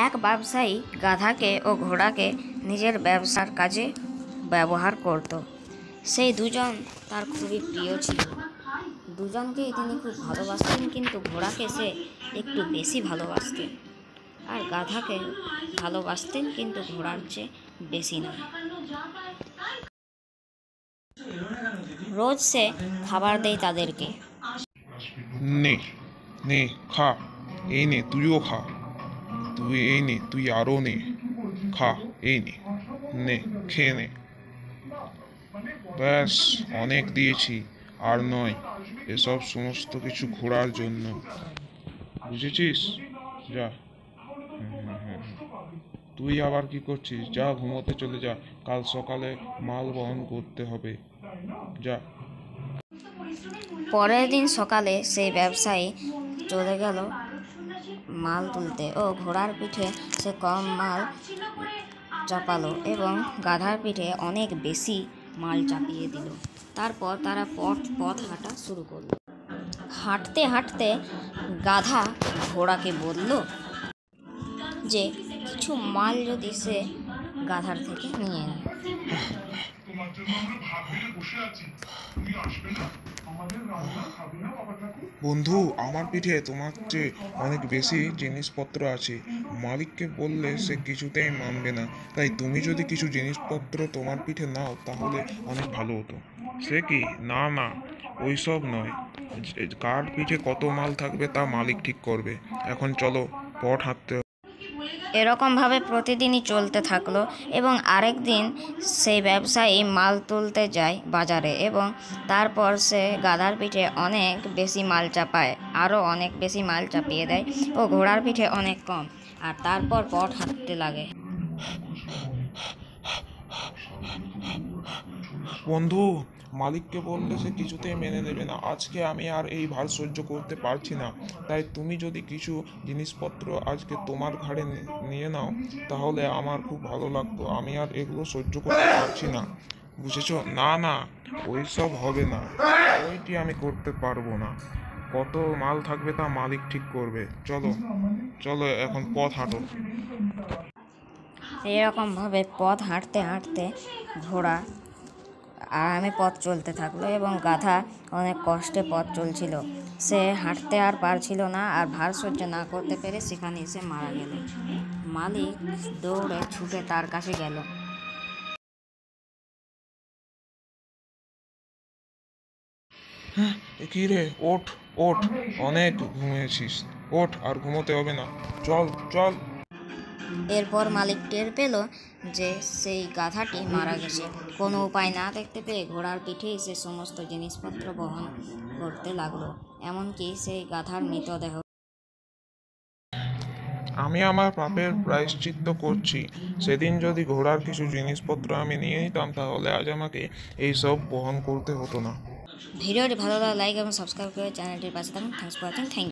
এক ব্যবসায়ী গাধাকে ও ঘোড়াকে নিজের ব্যবসার কাজে ব্যবহার করত। সেই দুজন তার খুবই প্রিয় ছিল। দুজনকেই তিনি খুব ভালোবাসতেন, কিন্তু ঘোড়াকে সে একটু বেশি ভালোবাসতেন, আর গাধাকে ভালোবাসতেন কিন্তু ঘোড়ার চেয়ে বেশি নয়। রোজ সে খাবার দেয় তাদেরকে। নে নে খা, এই নে তুইও খা, তুই এই নে, তুই আরও নে, খা, এই নে, নে খেয়ে নে। ব্যাস, অনেক দিয়েছি, আর নয়। এসব সমস্ত কিছু ঘোরার জন্য, বুঝেছিস? যা। তুই আবার কি করছিস? যা ঘুমোতে চলে যা, কাল সকালে মাল বহন করতে হবে। যা। পরের দিন সকালে সেই ব্যবসায়ী চলে গেল মাল তুলতে ও ঘোড়ার পিঠে সে কম মাল চাপালো এবং গাধার পিঠে অনেক বেশি মাল চাপিয়ে দিল। তারপর তারা পথ হাঁটা শুরু করলো। হাঁটতে হাঁটতে গাধা ঘোড়াকে বলল যে কিছু মাল যদি সে গাধার থেকে নিয়ে নেয়। বন্ধু, আমার পিঠে তোমার চেয়ে অনেক বেশি জিনিসপত্র আছে। মালিককে বললে সে কিছুতেই মানবে না, তাই তুমি যদি কিছু জিনিসপত্র তোমার পিঠে নাও তাহলে অনেক ভালো হতো। সে কি? না না, ওইসব নয়। কার পিঠে কত মাল থাকবে তা মালিক ঠিক করবে। এখন চলো, পথ হাঁটতে। এরকমভাবে প্রতিদিনই চলতে থাকলো এবং আরেক দিন সেই ব্যবসায়ী মাল তুলতে যায় বাজারে এবং তারপর সে গাধার পিঠে অনেক বেশি মাল চাপায়, আরও অনেক বেশি মাল চাপিয়ে দেয় ও ঘোড়ার পিঠে অনেক কম, আর তারপর পথ হাঁটতে লাগে। বন্ধু, মালিককে বললে সে কিছুতেই মেনে নেবে না। আজকে আমি আর এই ভার সহ্য করতে পারছি না, তাই তুমি যদি কিছু জিনিসপত্র আজকে তোমার ঘাড়ে নিয়ে নাও তাহলে আমার খুব ভালো লাগতো। আমি আর এগুলো সহ্য করতে পারছি না, বুঝেছো? না না, ওইসব হবে না, ওইটি আমি করতে পারবো না। কত মাল থাকবে তা মালিক ঠিক করবে। চলো চলো, এখন পথ হাঁটো। এরকমভাবে পথ হাঁটতে হাঁটতে ঘোড়া আরামে পথ চলতে থাকলো এবং গাধা অনেক কষ্টে পথ চলছিল। সে হাঁটতে আর পারছিল না, আর ভার সহ্য না করতে পেরে সেখানে এসে মারা গেল। মালিক দৌড়ে ছুটে তার কাছে গেল। কি রে, ওঠ ওঠ, অনেক ঘুমিয়েছিস, ওঠ, আর ঘুমোতে হবে না, চল চল। এরপর মালিক টের পেল যে সেই গাধাটি মারা গেছে। কোনো উপায় না দেখতে পেয়ে ঘোড়ার পিঠেই সে সমস্ত জিনিসপত্র বহন করতে লাগলো, এমনকি সেই গাধার মৃতদেহ। আমি আমার পাপের প্রায়শ্চিত্ত করছি। সেদিন যদি ঘোড়ার কিছু জিনিসপত্র আমি নিয়ে নিতাম তাহলে আজ আমাকে এইসব বহন করতে হতো না। ভিডিওটি ভালো লাগলে লাইক এবং সাবস্ক্রাইব করে চ্যানেলটির পাশে থাকুন। Thanks for watching. Thank you.